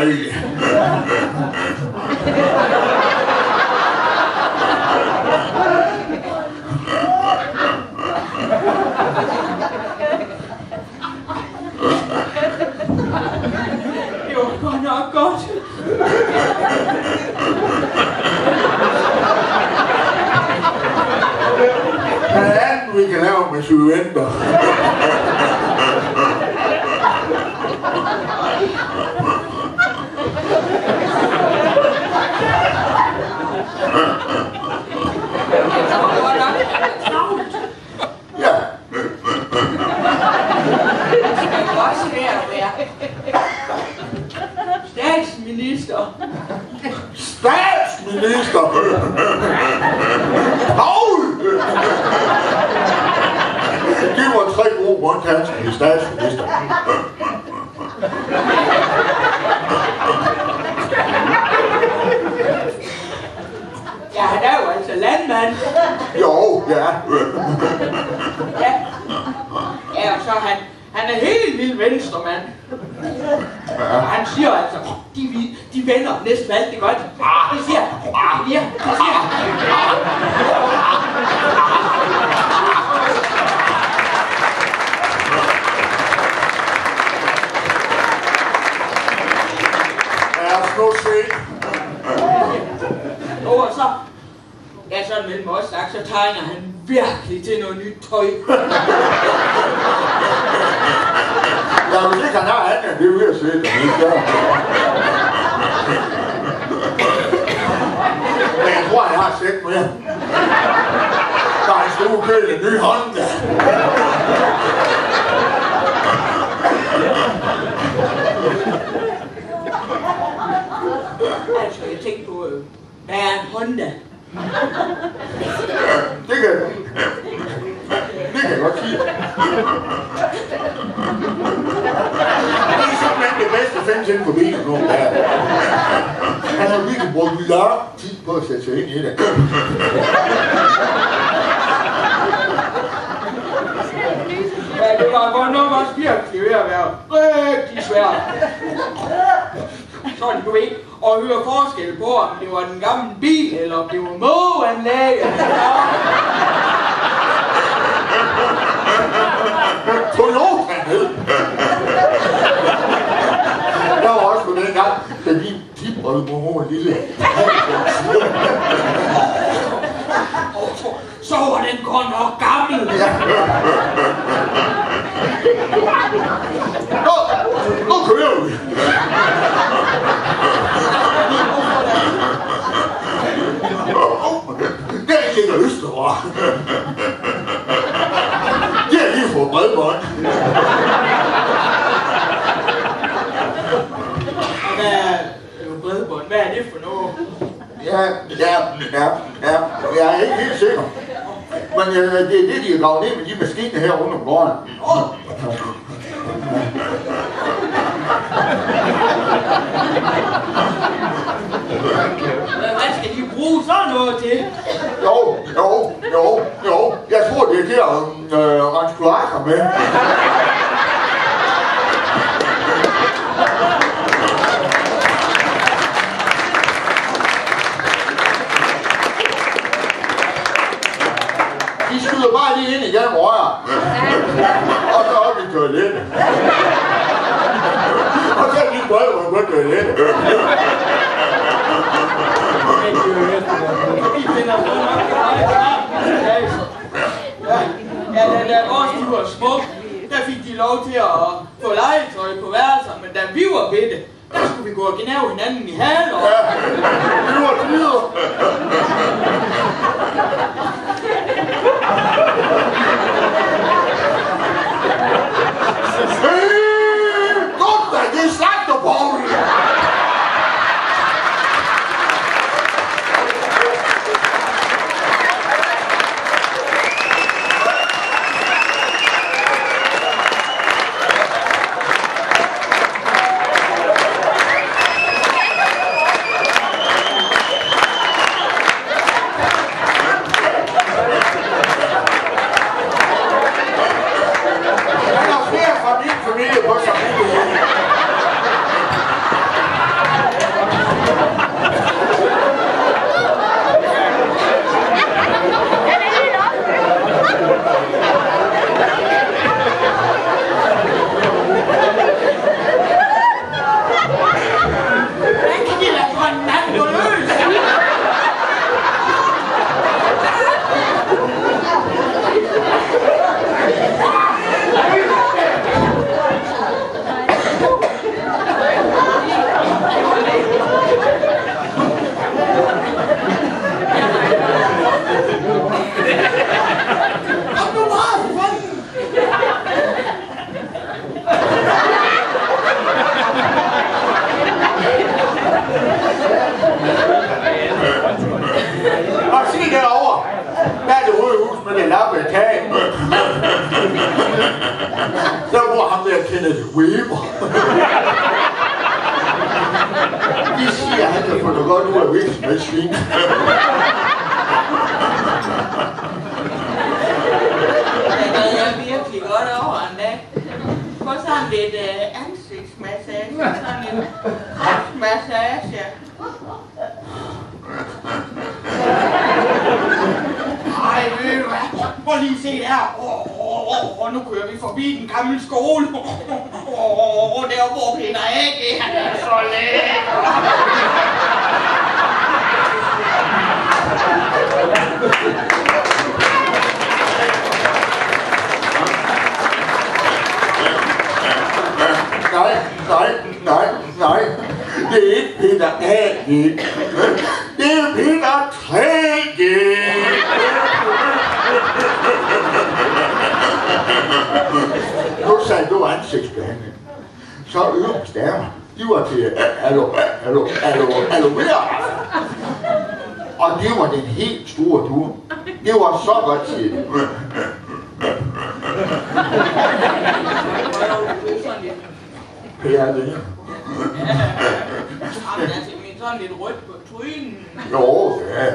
Marie. Det var godt nok godt. Hvad er det, vi kan lave med syventer? Ja. Det skal jo også være statsminister. Statsminister! Paul! Det var 3 gode grundtansker i statsminister. Ja, han er jo altså landmand. Jo, ja. Ja. Ja, og så han er helt vild venstremand. Ja. Han siger altså, de vender næsten alt det godt. Det siger ja, det siger Lad os nu se. og så, ja, sådan mellem os sagt, så tegner han virkelig til noget nyt tøj. Ja, hvis ikke han har andet, det er ved at se det. Men jeg tror, jeg har set mere. Der er en stor køl en ny Honda. Altså, jeg tænkte på, hvad er en Honda? Det kan jeg godt sige. Det er simpelthen det bedste 5 ting på bilen nu. Han har virkelig brugt lang tid på at sætte sig ind i det. Ja, det var godt nok også virkelig ved at være rigtig svært. Sådan, du ved, at høre forskel på, om det var den gamle bil, eller om det var mågeanlæg. Toyota hed. Jeg var også på den gang, da min tipbrødmor en lille. Så var den godt nok gammel. Ja. Nu kører vi. Der ligger Østerår. Det er lige for bredbånd. Bredbånd, hvad er det for noget? Jeg er ikke helt sikker. Men det er det, de har gravet ned med de maskiner her rundt om gården. Hvad skal de bruge sådan noget til? Jo. Jeg tror, det er det at rense kloakker med. De skyder bare lige ind igennem røret. Og så op i toilettet. Og så er de brødre på toilettet. Ja, da vores de var små, der fik de lov til at få legetøj på værelser, men da vi var bitte, der skulle vi gå og gnave hinanden i haler. Ja, det var tider. Godt da, det er slagterborgen! det Weber. De siger, at han kan få det godt ud af vækst med svin. Jeg virkelig godt over en dag. Få sådan lidt ansigtsmassage, sådan en kraftmassage. Ej, ved du hvad? Prøv lige at se her. Nu kører vi forbi den gamle skole. Der hvor Peter A.G. Han er så lækker. Nej. Det er ikke Peter A.G. Det er Peter 3G. Nu sagde du ansigtsbehandling. Så øverste damer, de var til aloe vera. Og det var den helt store tur. Det var så godt, siger de. Pærle. Jamen altså, min sådan lidt rødt på trynen. Jo, ja.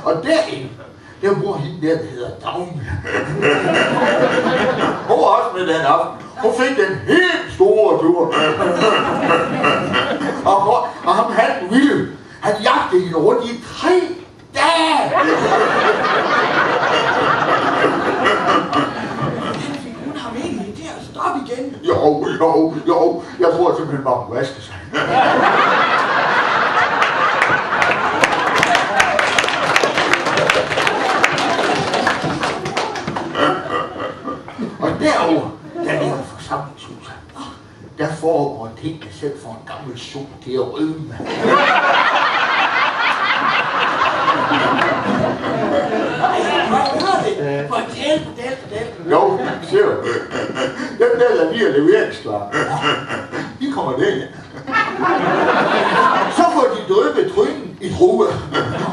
Og derinde, der bor hende der hedder Dagny. Hun var også med den aften. Hun fik den helt store tur. Og ham han ville, han jagtede hende rundt i 3 dage. Hun har meningen til at stoppe igen. Jo. Jeg tror simpelthen bare, hun vasker sig. Og derovre, der ligger forsamlingshuset. Der foregår ting, der selv får en gammel sol til at rødme. Fortæl. Jo, ser du. Dem der er lige at leveringsklar. De kommer derind. Så får de døbe trynen i true.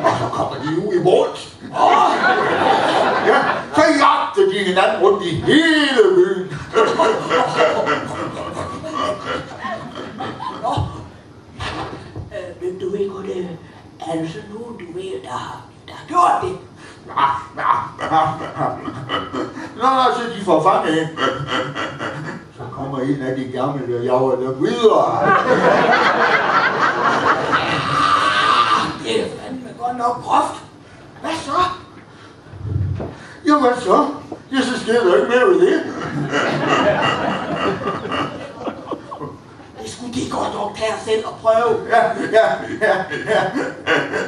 Og så kommer de ud i morges. Ja, så jagter de hinanden rundt i hele byen. Men du ved godt, er der så nogen, du ved, der har gjort det? Nå, så de får fanget hende. Så kommer en af de gamle, der jager dem videre. Det er fandme godt nok groft. Hvad så? Jo, hvad så? Ja, så sker der ikke mere ved det. Det skulle de godt nok tage selv og prøve. Ja.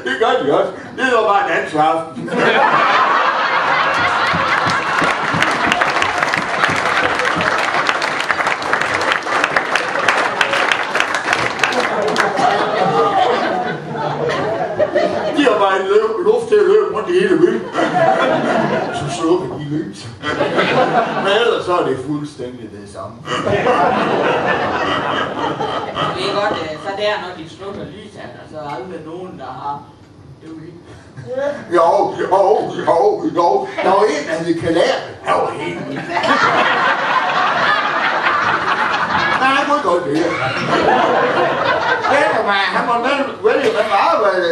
Det gør de også. Det var bare en anden aften. De har bare en luft til at løbe rundt i hele byen. Så slukker de lys. Men ellers så er det fuldstændig det samme. Det er godt, så der, når de slukker lyset, er der så aldrig nogen, der har død. Jo. Der var en, der hed Kalab. Han var helt vildt. Nej, han kunne godt det. Han må vælge med arbejde.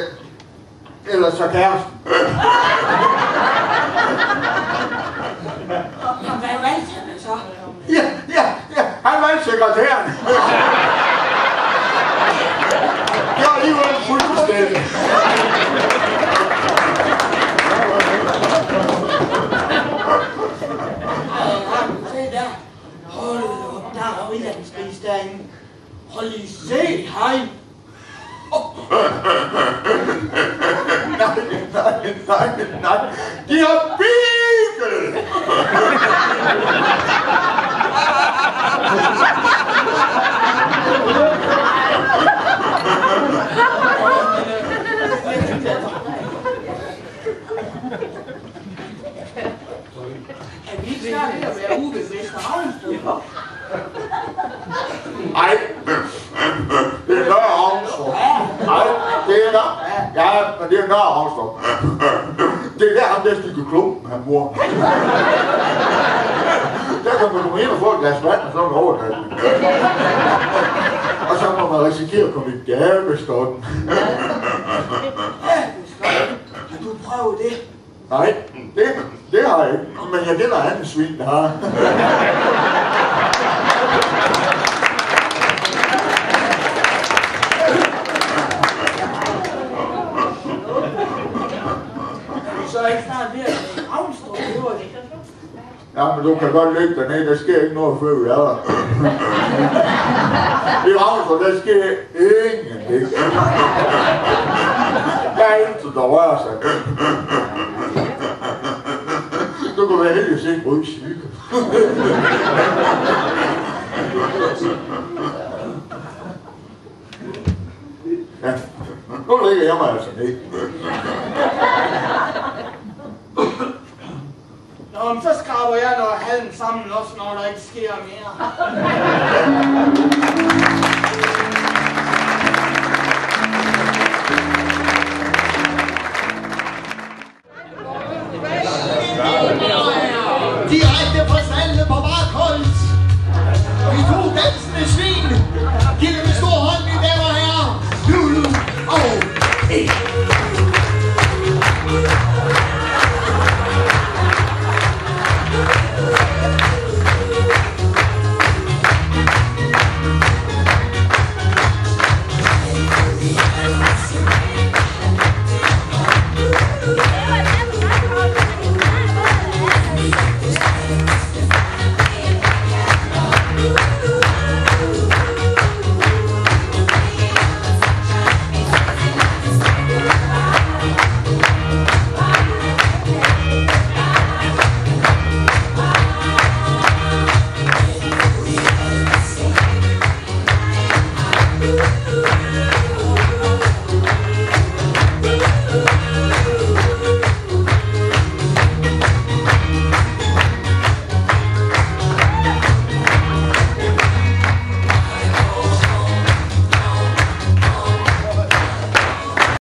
Eller så kæresten. Hvad valgte han så? Ja. Han valgte sekretæren. Det var alligevel fuldstændig. Se der. Hold op, der er udlandsgris derinde. Hold lige se, hej. Nej. De har bibel! Er vi ikke snart ved at være ude ved Vesterhavnstrup? Ej, det er Nørre Havnstrup. Nej, det er der. Ja, men det er Nørre Havnstrup. Det er der, ham der stykke klumpen, han mor. Der kan man komme ind og få et glas vand, og så er man overtaget. Og så må man risikere at komme i gabestokken. Har du prøvet det? Nej, det har jeg ikke. Men jeg kender anden svin, der har. Så er ikke snart ved at blive Ravnstrup, det var det. Ja, men du kan godt ligge dernede, der sker ikke noget før vi er der. I Ravnstrup, der sker ingenting. Der er intet, der rører sig. Du kan være heldig at se en rød syge. Ja, nu ligger jeg mig altså ned. Nå, men så skraber jeg noget halm sammen også, når der ikke sker mere. Direkte